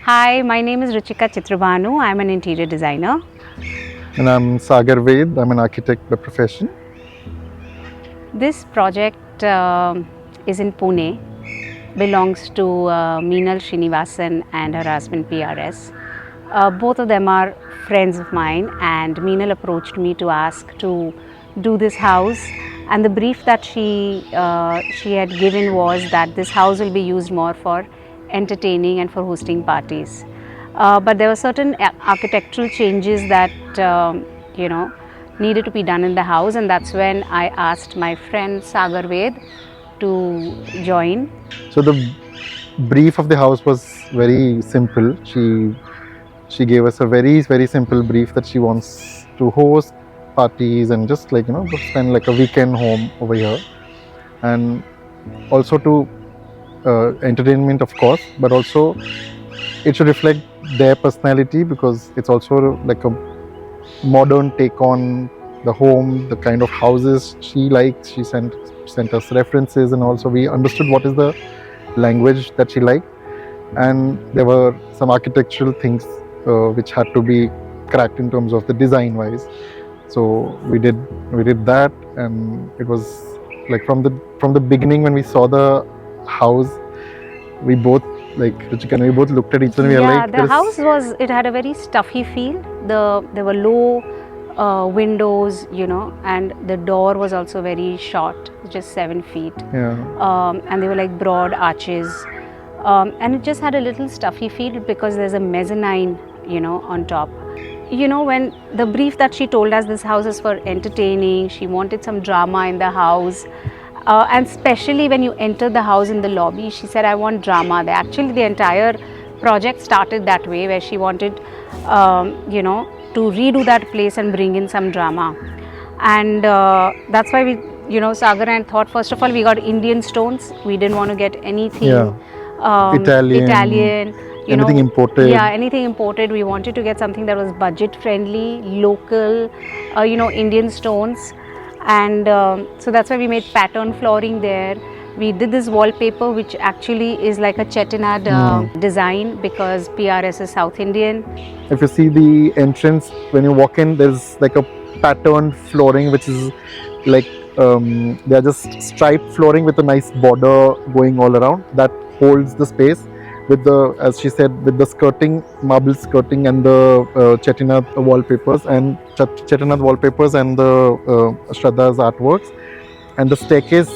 Hi, my name is Ruchika Chitrabhanu. I'm an interior designer. And I'm Sagar. I'm an architect by profession. This project is in Pune, belongs to Meenal Srinivasan and her husband PRS. Both of them are friends of mine, and Meenal approached me to ask to do this house. And the brief that she had given was that this house will be used more for entertaining and for hosting parties. But there were certain architectural changes that needed to be done in the house, and that's when I asked my friend Sagar to join. So the brief of the house was very simple. She gave us a very simple brief that she wants to host parties and just spend like a weekend home over here, and also to entertainment of course, but also it should reflect their personality because it's also like a modern take on the home, the kind of houses she likes. She sent us references, and also we understood what is the language that she liked, and there were some architectural things which had to be cracked in terms of the design wise. So we did that, and it was like from the beginning when we saw the house, we both Ruchika and we both looked at each other and we were like, the house it had a very stuffy feel. There were low windows, and the door was also very short, just 7 feet. And they were like broad arches, and it just had a little stuffy feel because there's a mezzanine, on top. When the brief that she told us, this house is for entertaining, she wanted some drama in the house. And especially when you enter the house in the lobby, she said, I want drama. Actually, the entire project started that way, where she wanted, to redo that place and bring in some drama. And that's why we, Sagar and I thought, first of all, we got Indian stones. We didn't want to get anything Italian. Anything imported. Yeah, anything imported. We wanted to get something that was budget friendly, local, Indian stones. And so that's why we made pattern flooring there. We did this wallpaper, which actually is like a Chettinad design because PRS is South Indian. If you see the entrance, when you walk in, there's like a pattern flooring, which is like they are just striped flooring with a nice border going all around that holds the space. With the, as she said, with the skirting, marble skirting, and the Chettinad wallpapers and the Shraddha's artworks, and the staircase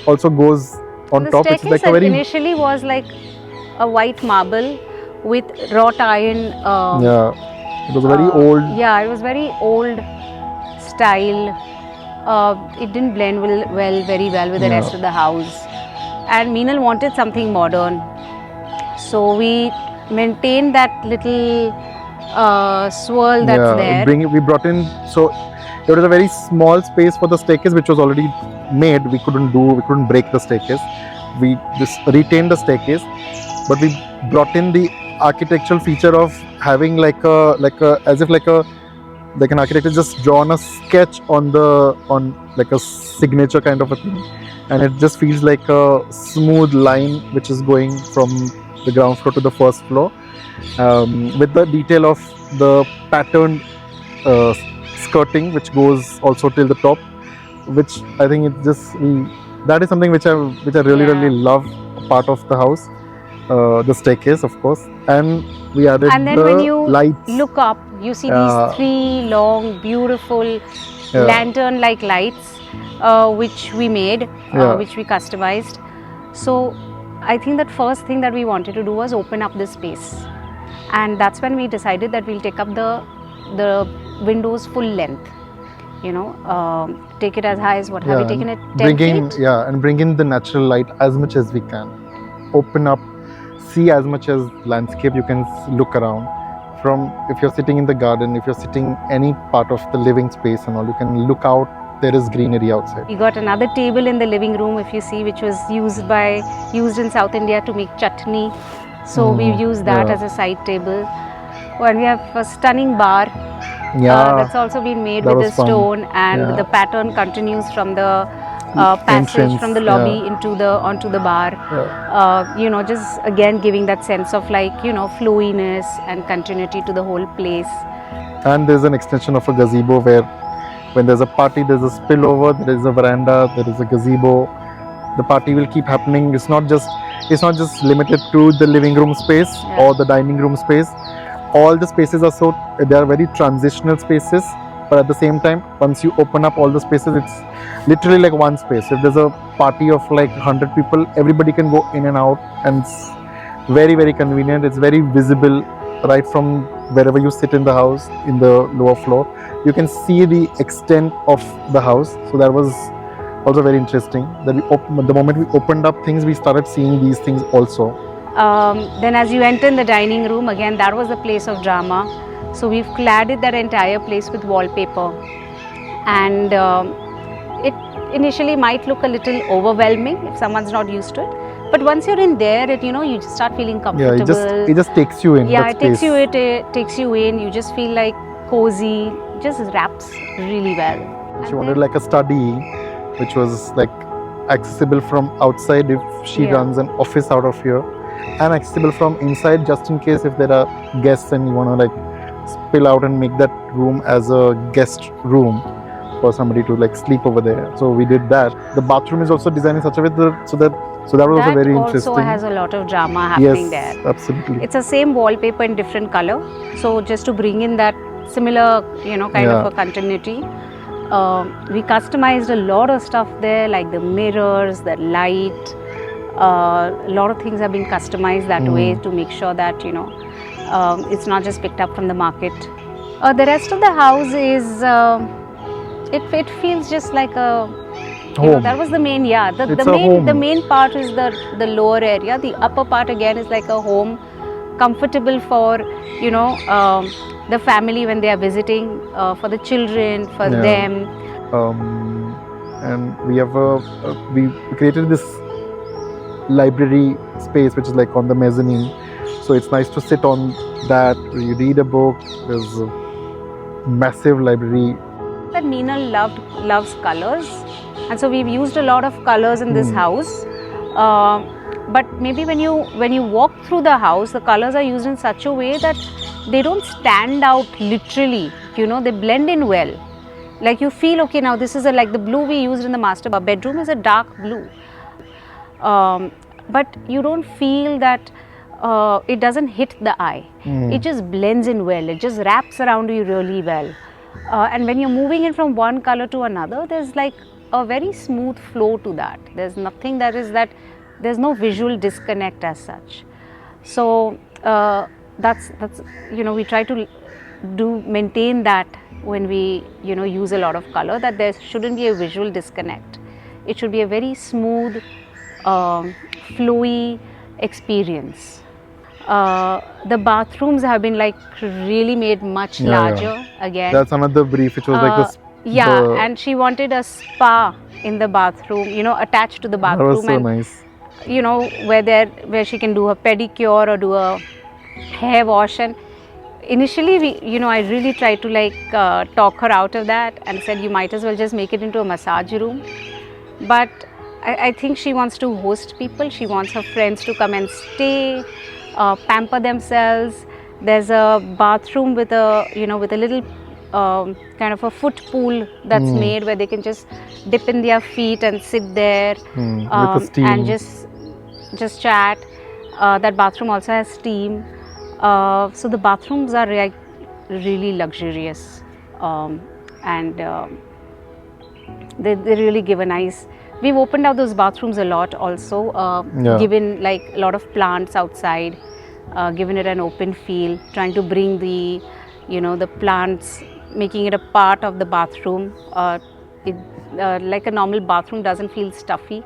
also goes on top. The staircase initially was like a white marble with wrought iron. It was very old. Yeah, it was very old style. It didn't blend very well with the rest of the house, and Meenal wanted something modern. So we maintained that little swirl that's there. We brought in, so there was a very small space for the staircase which was already made. We couldn't break the staircase. We just retained the staircase, but we brought in the architectural feature of having like an architect has just drawn a sketch on like a signature kind of a thing, and it just feels like a smooth line which is going from the ground floor to the first floor, with the detail of the patterned skirting which goes also till the top, which I think that is something which I really love, part of the house. The staircase, of course, and we added and then when you look up, you see these 3 long beautiful lantern like lights which we made, which we customized. So I think that first thing that we wanted to do was open up this space, and that's when we decided that we'll take up the windows full length, take it as high as what have we taken it 10 feet? And bring in the natural light as much as we can, open up, see as much as landscape you can look around from. If you're sitting in the garden, if you're sitting any part of the living space and all, you can look out. There is greenery outside. We got another table in the living room, if you see, which was used in South India to make chutney. So we've used that as a side table. And we have a stunning bar that's also been made with the stone, and the pattern continues from the passage from the lobby yeah. onto the bar. Yeah. You know, just again giving that sense of like, you know, flowiness and continuity to the whole place. And there's an extension of a gazebo where when there's a party, there's a spillover, there is a veranda, there is a gazebo. The party will keep happening. It's not just limited to the living room space or the dining room space. All the spaces are they are very transitional spaces, but at the same time, once you open up all the spaces, it's literally like one space. If there's a party of like 100 people, everybody can go in and out, and it's very, very convenient. It's very visible right from wherever you sit in the house, in the lower floor. You can see the extent of the house. So that was also very interesting, that the moment we opened up things, we started seeing these things also. Then as you enter in the dining room, again, that was the place of drama. So we've cladded that entire place with wallpaper. And it initially might look a little overwhelming if someone's not used to it. But once you're in there, you know, you just start feeling comfortable. Yeah, it just takes you in. Yeah, it takes you in. You just feel like cozy. It just wraps really well. She wanted like a study, which was like accessible from outside if she runs an office out of here, and accessible from inside just in case if there are guests and you want to like spill out and make that room as a guest room for somebody to like sleep over there. So we did that. The bathroom is also designed in such a way so that was also very interesting. Also has a lot of drama happening there. Yes, absolutely. It's the same wallpaper in different color. So just to bring in that similar, you know, kind of a continuity. We customized a lot of stuff there, like the mirrors, the light. A lot of things have been customized that way to make sure that, you know, it's not just picked up from the market. The rest of the house is, it feels just like a, you know, that was the main, the main part is the lower area. The upper part again is like a home, comfortable for, you know, the family when they are visiting, for the children, for them. And we have we created this library space which is like on the mezzanine, so it's nice to sit on that. You read a book. There's a massive library. That Meena loves colors, and so we've used a lot of colors in this house. But maybe when you walk through the house, the colors are used in such a way that they don't stand out literally. You know, they blend in well. Like you feel, okay, now this is like the blue we used in the master bedroom is a dark blue. But you don't feel that it doesn't hit the eye. It just blends in well. It just wraps around you really well. And when you're moving in from one color to another, there's like a very smooth flow to that. There's nothing there's no visual disconnect as such. So that's you know, we try to maintain that when we, you know, use a lot of color, that there shouldn't be a visual disconnect. It should be a very smooth, flowy experience. The bathrooms have been like really made much larger again. That's another brief, which was like this. And she wanted a spa in the bathroom, you know, attached to the bathroom. That was so nice. You know, where she can do a pedicure or do a hair wash. And initially, I really tried to like talk her out of that and said, you might as well just make it into a massage room. But I think she wants to host people. She wants her friends to come and stay, pamper themselves. There's a bathroom with a, with a little kind of a foot pool that's made where they can just dip in their feet and sit there and just chat. That bathroom also has steam. So the bathrooms are really luxurious, and they really give a nice. We've opened out those bathrooms a lot also, given like a lot of plants outside, given it an open feel, trying to bring the, the plants, making it a part of the bathroom. Like a normal bathroom doesn't feel stuffy.